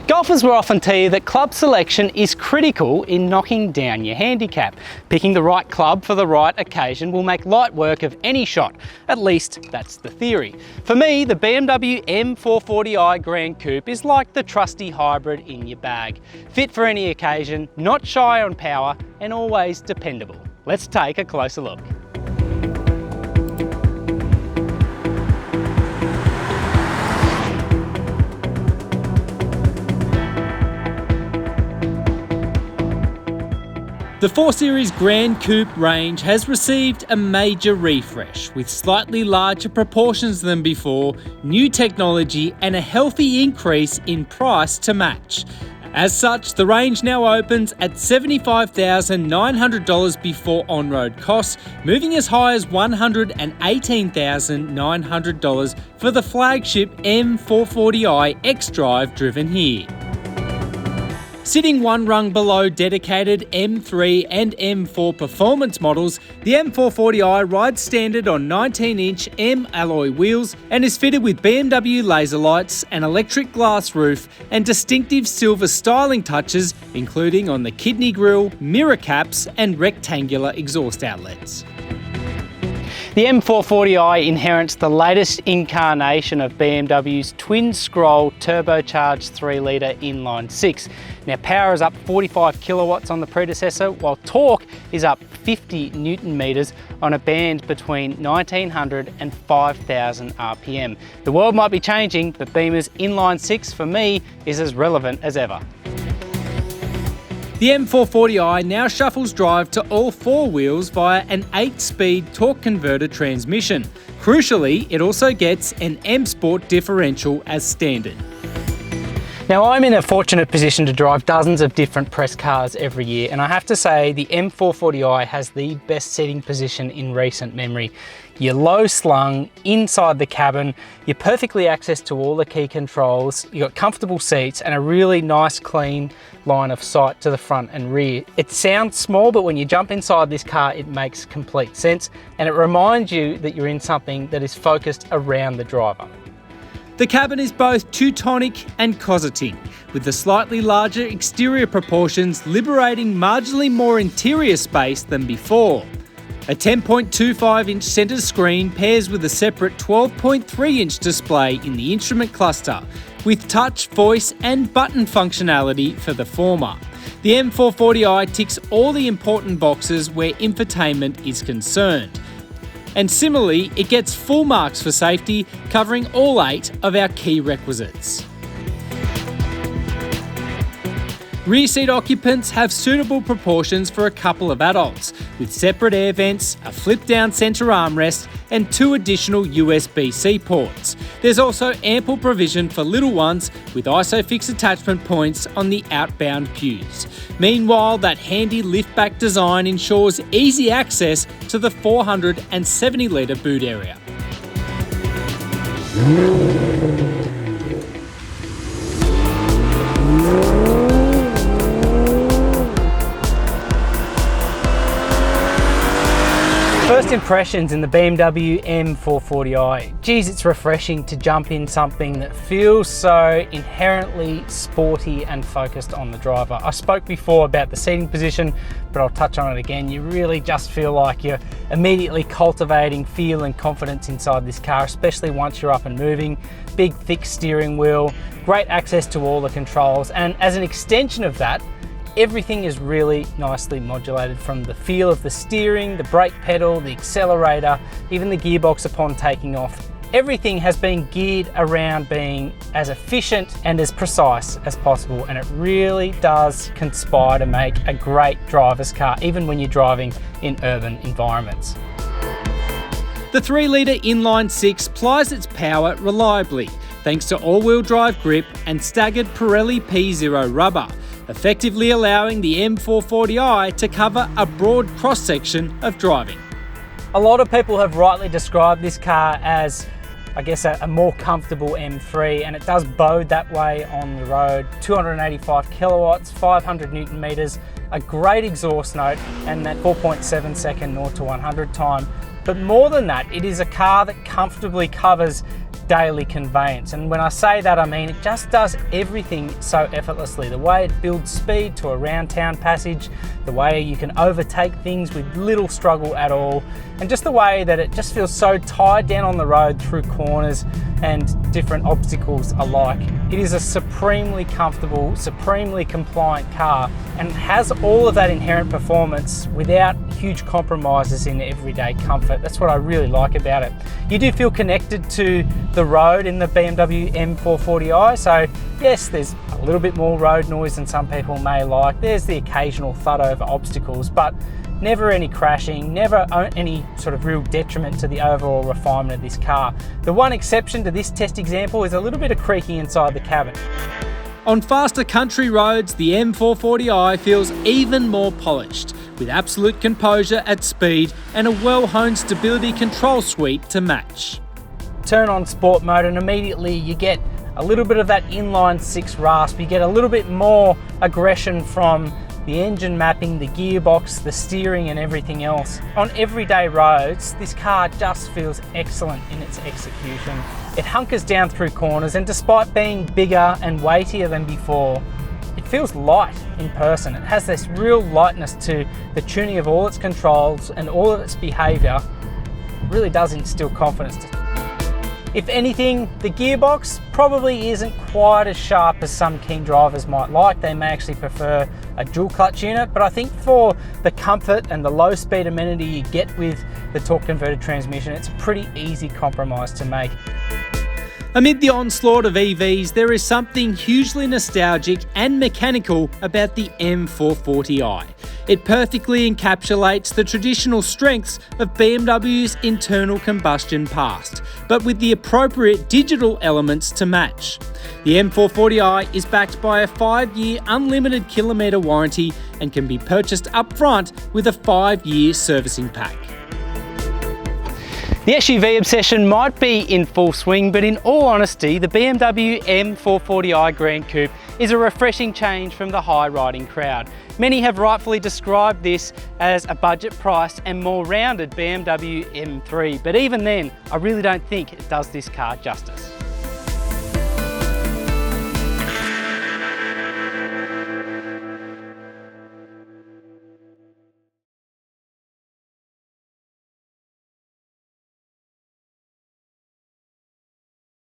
Golfers will often tell you that club selection is critical in knocking down your handicap. Picking the right club for the right occasion will make light work of any shot. At least that's the theory. For me, the BMW M440i Gran Coupe is like the trusty hybrid in your bag. Fit for any occasion, not shy on power, and always dependable. Let's take a closer look. The 4 Series Gran Coupe range has received a major refresh with slightly larger proportions than before, new technology and a healthy increase in price to match. As such, the range now opens at $75,900 before on-road costs, moving as high as $118,900 for the flagship M440i xDrive driven here. Sitting one rung below dedicated M3 and M4 performance models, the M440i rides standard on 19-inch M alloy wheels and is fitted with BMW laser lights, an electric glass roof and distinctive silver styling touches, including on the kidney grille, mirror caps and rectangular exhaust outlets. The M440i inherits the latest incarnation of BMW's twin-scroll turbocharged 3-litre inline 6. Now power is up 45 kilowatts on the predecessor, while torque is up 50 Newton meters on a band between 1900 and 5000 RPM. The world might be changing, but Beamer's inline 6 for me is as relevant as ever. The M440i now shuffles drive to all 4 wheels via an 8-speed torque converter transmission. Crucially, it also gets an M Sport differential as standard. Now I'm in a fortunate position to drive dozens of different press cars every year, and I have to say the M440i has the best seating position in recent memory. You're low slung inside the cabin, you're perfectly accessed to all the key controls, you've got comfortable seats and a really nice clean line of sight to the front and rear. It sounds small, but when you jump inside this car it makes complete sense, and it reminds you that you're in something that is focused around the driver. The cabin is both Teutonic and cosseting, with the slightly larger exterior proportions liberating marginally more interior space than before. A 10.25-inch centre screen pairs with a separate 12.3-inch display in the instrument cluster, with touch, voice and button functionality for the former. The M440i ticks all the important boxes where infotainment is concerned. And similarly, it gets full marks for safety, covering all 8 of our key requisites. Rear seat occupants have suitable proportions for a couple of adults, with separate air vents, a flip-down centre armrest and 2 additional USB-C ports. There's also ample provision for little ones, with ISOFIX attachment points on the outbound pews. Meanwhile, that handy lift-back design ensures easy access to the 470-litre boot area. First impressions in the BMW M440i. Geez, it's refreshing to jump in something that feels so inherently sporty and focused on the driver. I spoke before about the seating position, but I'll touch on it again. You really just feel like you're immediately cultivating feel and confidence inside this car, especially once you're up and moving. Big, thick steering wheel, great access to all the controls, and as an extension of that, everything is really nicely modulated, from the feel of the steering, the brake pedal, the accelerator, even the gearbox upon taking off. Everything has been geared around being as efficient and as precise as possible, and it really does conspire to make a great driver's car, even when you're driving in urban environments. The 3-litre inline 6 plies its power reliably, thanks to all-wheel drive grip and staggered Pirelli P0 rubber, effectively allowing the M440i to cover a broad cross-section of driving. A lot of people have rightly described this car as, I guess, a more comfortable M3, and it does bode that way on the road. 285 kilowatts, 500 Newton meters, a great exhaust note, and that 4.7 second 0 to 100 time. But more than that, it is a car that comfortably covers daily conveyance. And when I say that, I mean it just does everything so effortlessly. The way it builds speed to a round town passage, the way you can overtake things with little struggle at all, and just the way that it just feels so tied down on the road through corners and different obstacles alike. It is a supremely comfortable, supremely compliant car, and has all of that inherent performance without huge compromises in everyday comfort. That's what I really like about it. You do feel connected to the road in the BMW M440i, so yes, there's a little bit more road noise than some people may like. There's the occasional thud over obstacles, but never any crashing, never any sort of real detriment to the overall refinement of this car. The one exception to this test example is a little bit of creaking inside the cabin. On faster country roads, the M440i feels even more polished, with absolute composure at speed and a well-honed stability control suite to match. Turn on sport mode and immediately you get a little bit of that inline 6 rasp. You get a little bit more aggression from the engine mapping, the gearbox, the steering and everything else. On everyday roads, this car just feels excellent in its execution. It hunkers down through corners, and despite being bigger and weightier than before, it feels light in person. It has this real lightness to the tuning of all its controls and all of its behaviour. It really does instill confidence. If anything, the gearbox probably isn't quite as sharp as some keen drivers might like. They may actually prefer a dual clutch unit, but I think for the comfort and the low speed amenity you get with the torque converted transmission, it's a pretty easy compromise to make. Amid the onslaught of EVs, there is something hugely nostalgic and mechanical about the M440i. It perfectly encapsulates the traditional strengths of BMW's internal combustion past, but with the appropriate digital elements to match. The M440i is backed by a 5-year unlimited kilometre warranty and can be purchased up front with a 5-year servicing pack. The SUV obsession might be in full swing, but in all honesty, the BMW M440i Gran Coupe is a refreshing change from the high-riding crowd. Many have rightfully described this as a budget-priced and more rounded BMW M3, but even then, I really don't think it does this car justice.